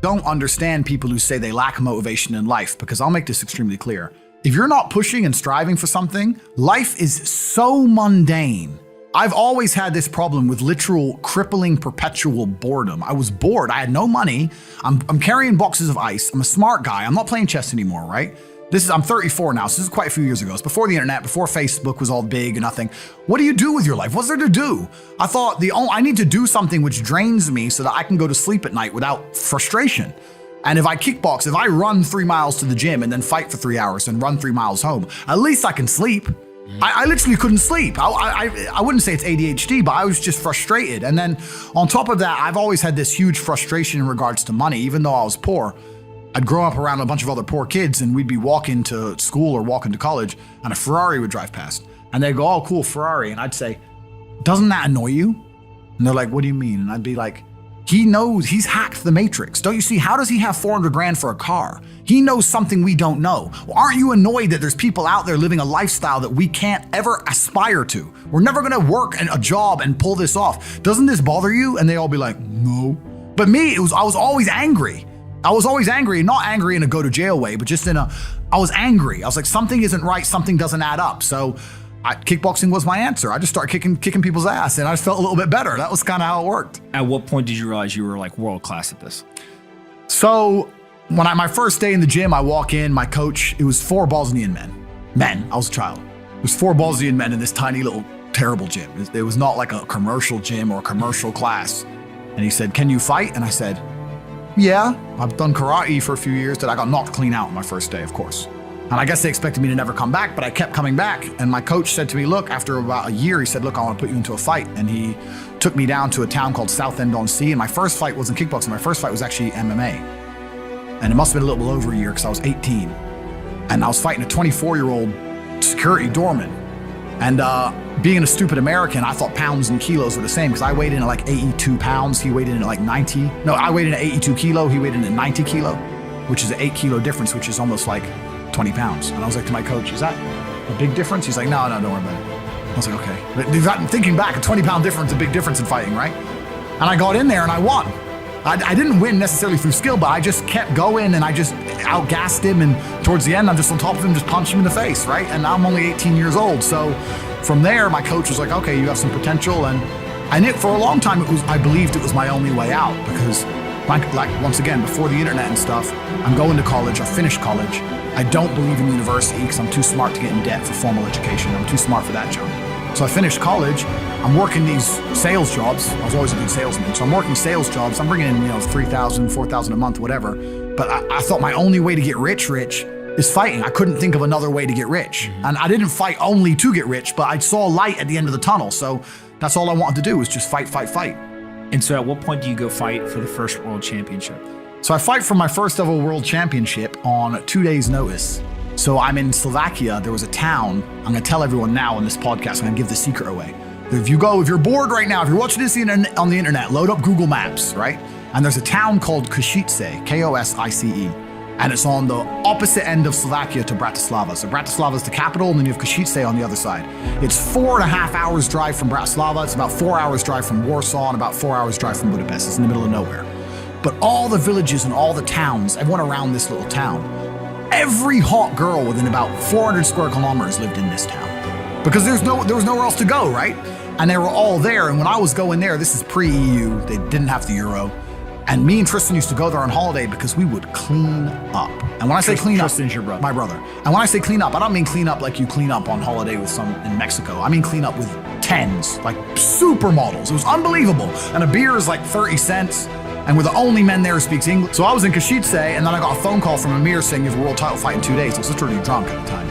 don't understand people who say they lack motivation in life, because I'll make this extremely clear. If you're not pushing and striving for something, life is so mundane. I've always had this problem with literal crippling perpetual boredom. I was bored. I had no money. I'm carrying boxes of ice. I'm a smart guy. I'm not playing chess anymore, right? I'm 34 now, so this is quite a few years ago. It's before the internet, before Facebook was all big and nothing. What do you do with your life? What's there to do? I thought I need to do something which drains me so that I can go to sleep at night without frustration. And if I kickbox, if I run 3 miles to the gym and then fight for 3 hours and run 3 miles home, at least I can sleep. I literally couldn't sleep. I wouldn't say it's ADHD, but I was just frustrated. And then on top of that, I've always had this huge frustration in regards to money, even though I was poor. I'd grow up around a bunch of other poor kids and we'd be walking to school or walking to college and a Ferrari would drive past and they'd go, oh, cool, Ferrari. And I'd say, doesn't that annoy you? And they're like, what do you mean? And I'd be like, he knows, he's hacked the matrix. Don't you see? How does he have 400 grand for a car? He knows something we don't know. Well, aren't you annoyed that there's people out there living a lifestyle that we can't ever aspire to? We're never gonna work a job and pull this off. Doesn't this bother you? And they all be like, no. But me, I was always angry. I was always angry, not angry in a go to jail way, but just I was angry. I was like, something isn't right, something doesn't add up. So kickboxing was my answer. I just started kicking people's ass and I just felt a little bit better. That was kind of how it worked. At what point did you realize you were like world class at this? So when my first day in the gym, I walk in, my coach, it was 4 Bosnian men. I was a child. It was 4 Bosnian men in this tiny little terrible gym. It was not like a commercial gym or a commercial class. And he said, can you fight? And I said, yeah, I've done karate for a few years. That I got knocked clean out on my first day, of course. And I guess they expected me to never come back, but I kept coming back. And my coach said to me, look, after about a year, he said, look, I want to put you into a fight. And he took me down to a town called Southend-on-Sea. And my first fight wasn't kickboxing. My first fight was actually MMA. And it must have been a little bit over a year because I was 18. And I was fighting a 24-year-old security doorman. And being a stupid American, I thought pounds and kilos were the same because I weighed in at like 82 pounds. He weighed in at like 90. No, I weighed in at 82 kilo. He weighed in at 90 kilo, which is an 8 kilo difference, which is almost like 20 pounds. And I was like to my coach, is that a big difference? He's like, no, don't worry about it. I was like, okay. But thinking back, a 20-pound difference, a big difference in fighting, right? And I got in there and I won. I didn't win necessarily through skill, but I just kept going and I just outgassed him. And towards the end, I'm just on top of him, just punched him in the face, right? And now I'm only 18 years old. So from there, my coach was like, okay, you have some potential. And for a long time, I believed it was my only way out because like once again, before the internet and stuff, I'm going to college, I finished college. I don't believe in university because I'm too smart to get in debt for formal education. I'm too smart for that job. So I finished college. I'm working these sales jobs. I was always a good salesman. So I'm working sales jobs. I'm bringing in, $3,000, $4,000 a month, whatever. But I thought my only way to get rich is fighting. I couldn't think of another way to get rich. And I didn't fight only to get rich, but I saw light at the end of the tunnel. So that's all I wanted to do was just fight. And so at what point do you go fight for the first world championship? So I fight for my first ever world championship on 2 days' notice. So I'm in Slovakia. There was a town. I'm going to tell everyone now on this podcast. I'm going to give the secret away. If you're bored right now, if you're watching this on the internet, load up Google Maps, right? And there's a town called Košice, K-O-S-I-C-E. And it's on the opposite end of Slovakia to Bratislava. So Bratislava is the capital, and then you have Košice on the other side. It's 4.5 hours drive from Bratislava. It's about 4 hours drive from Warsaw and about 4 hours drive from Budapest. It's in the middle of nowhere. But all the villages and all the towns, everyone around this little town, every hot girl within about 400 square kilometers lived in this town. Because there was nowhere else to go, right? And they were all there. And when I was going there, this is pre-EU, they didn't have the euro. And me and Tristan used to go there on holiday because we would clean up. And when I say clean up, Tristan's your brother. My brother. And when I say clean up, I don't mean clean up like you clean up on holiday with some in Mexico. I mean clean up with 10s, like supermodels. It was unbelievable. And a beer is like 30 cents. And we're the only men there who speaks English. So I was in Košice, and then I got a phone call from Amir saying you have a world title fight in 2 days. I was literally drunk at the time.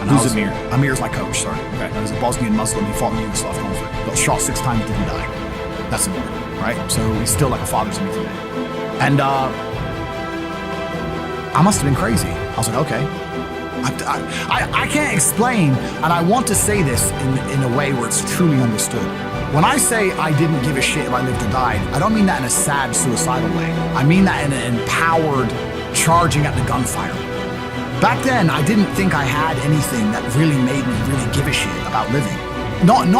And Who's Amir? Amir's my coach, sorry. Okay. He was a Bosnian Muslim. He fought in the Yugoslav conflict. Got shot 6 times, didn't die. That's Amir, right? So he's still like a father to me today. And I must have been crazy. I was like, okay. I can't explain, and I want to say this in a way where it's truly understood. When I say I didn't give a shit if I lived or died, I don't mean that in a sad, suicidal way. I mean that in an empowered, charging at the gunfire. Back then, I didn't think I had anything that really made me really give a shit about living. Not in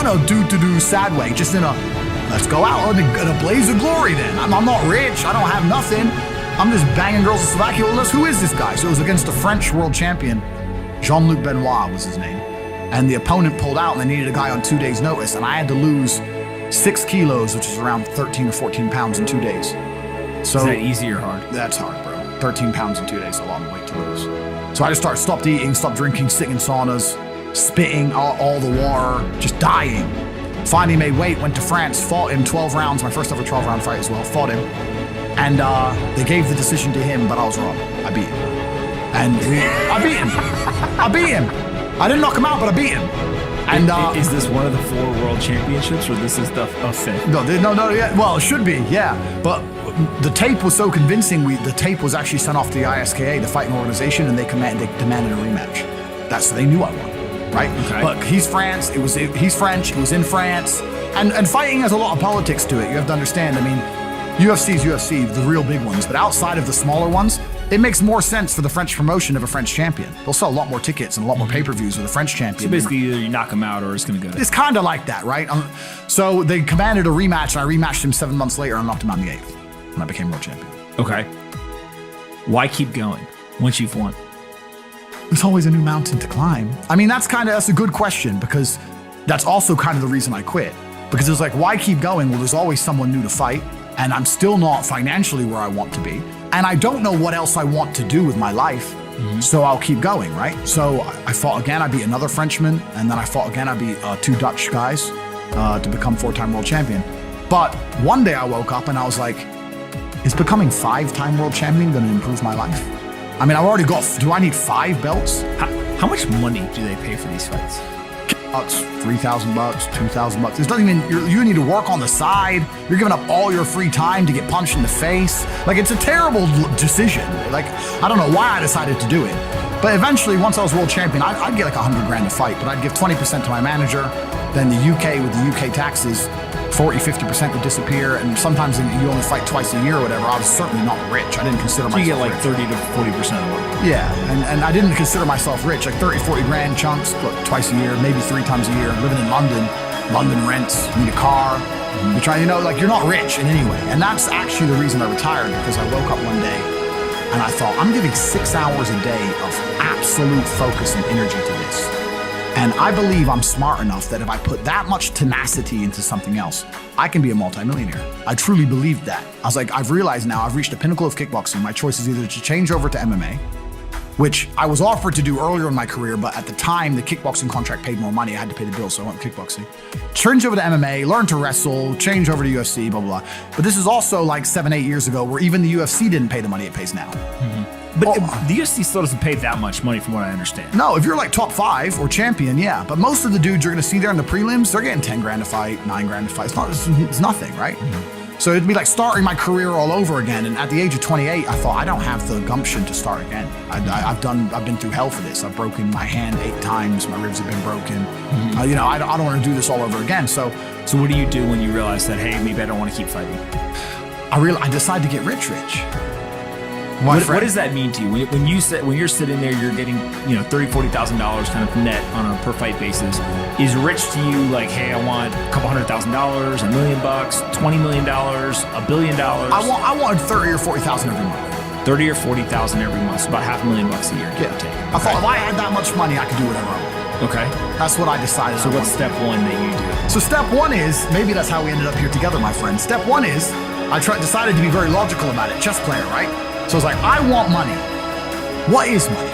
a do-do-do sad way, just in a, let's go out in a blaze of glory then. I'm not rich. I don't have nothing. I'm just banging girls in Slovakia. Well, who is this guy? So it was against the French world champion, Jean-Luc Benoit was his name. And the opponent pulled out and they needed a guy on 2 days' notice. And I had to lose 6 kilos, which is around 13 or 14 pounds in 2 days. So Is that easy or hard? that's hard, bro. 13 pounds in 2 days, a long weight to lose. So I just stopped eating, stopped drinking, sitting in saunas, spitting all the water, just dying. Finally made weight, went to France, fought him 12 rounds, my first ever 12-round fight as well, fought him. And they gave the decision to him, but I was wrong. I beat him. And I beat him. I beat him. I didn't knock him out, but I beat him. And Is this one of the 4 world championships, or this is the fifth? no, yeah. Well, it should be, yeah. But the tape was so convincing. The tape was actually sent off to the ISKA, the fighting organization, and they demanded a rematch. So they knew I won, right? Okay. Look, he's France. He's French. It was in France, and fighting has a lot of politics to it. You have to understand. I mean, UFC is UFC, the real big ones. But outside of the smaller ones, it makes more sense for the French promotion of a French champion. They'll sell a lot more tickets and a lot more pay-per-views with a French champion. So basically, either you knock him out or it's going to go to. It's kind of like that, right? So they commanded a rematch, and I rematched him 7 months later and knocked him out in the 8th. And I became world champion. Okay. Why keep going once you've won? There's always a new mountain to climb. I mean, that's a good question, because that's also kind of the reason I quit. Because it's like, why keep going? Well, there's always someone new to fight, and I'm still not financially where I want to be. And I don't know what else I want to do with my life. So I'll keep going, right? So I fought again. I beat another Frenchman, and then I fought again. I beat 2 Dutch guys to become 4-time world champion. But one day I woke up and I was like, is becoming 5-time world champion going to improve my life? I mean, I've already do I need 5 belts? How much money do they pay for these fights? $3,000, $2,000. It doesn't even, you need to work on the side. You're giving up all your free time to get punched in the face. Like, it's a terrible decision. Like, I don't know why I decided to do it. But eventually, once I was world champion, I'd get like $100,000 to fight, but I'd give 20% to my manager. Then the UK, with the UK taxes, 40, 50% would disappear. And sometimes you only fight twice a year or whatever. I was certainly not rich. I didn't consider myself So you get like rich. 30 to 40% of it. Yeah, and I didn't consider myself rich. Like 30, 40 grand chunks, twice a year, maybe 3 times a year. Living in London, London rents, you need a car. You're trying, like, you're not rich in any way. And that's actually the reason I retired, because I woke up one day and I thought, I'm giving 6 hours a day of absolute focus and energy to this. And I believe I'm smart enough that if I put that much tenacity into something else, I can be a multimillionaire. I truly believed that. I was like, I've realized now I've reached the pinnacle of kickboxing. My choice is either to change over to MMA, which I was offered to do earlier in my career, but at the time, the kickboxing contract paid more money. I had to pay the bill, so I went kickboxing. Change over to MMA, learn to wrestle, change over to UFC, blah, blah, blah. But this is also like 7, 8 years ago, where even the UFC didn't pay the money it pays now. But the UFC still doesn't pay that much money, from what I understand. No, if you're like top 5 or champion, yeah. But most of the dudes you're going to see there in the prelims, they're getting 10 grand to fight, 9 grand to fight. It's nothing, right? So it'd be like starting my career all over again. And at the age of 28, I thought, I don't have the gumption to start again. I've been through hell for this. I've broken my hand 8 times. My ribs have been broken. I don't want to do this all over again. So what do you do when you realize that, hey, maybe I don't want to keep fighting? I decided to get rich. What does that mean to you? When you're sitting there, you're getting $30,000, $40,000 kind of net on a per fight basis. Is rich to you like, hey, I want a couple $100,000, $1 million, $20 million, $1 billion? I wanted 30 or 40,000 every month. 30 or 40,000 every month, so about $500,000 a year. Yeah. I thought if I had that much money, I could do whatever I want. Okay. That's what I decided. So what's step 1 that you do? So step 1 is, maybe that's how we ended up here together, my friend. Step 1 is, decided to be very logical about it. Chess player, right? So I was like, I want money. What is money?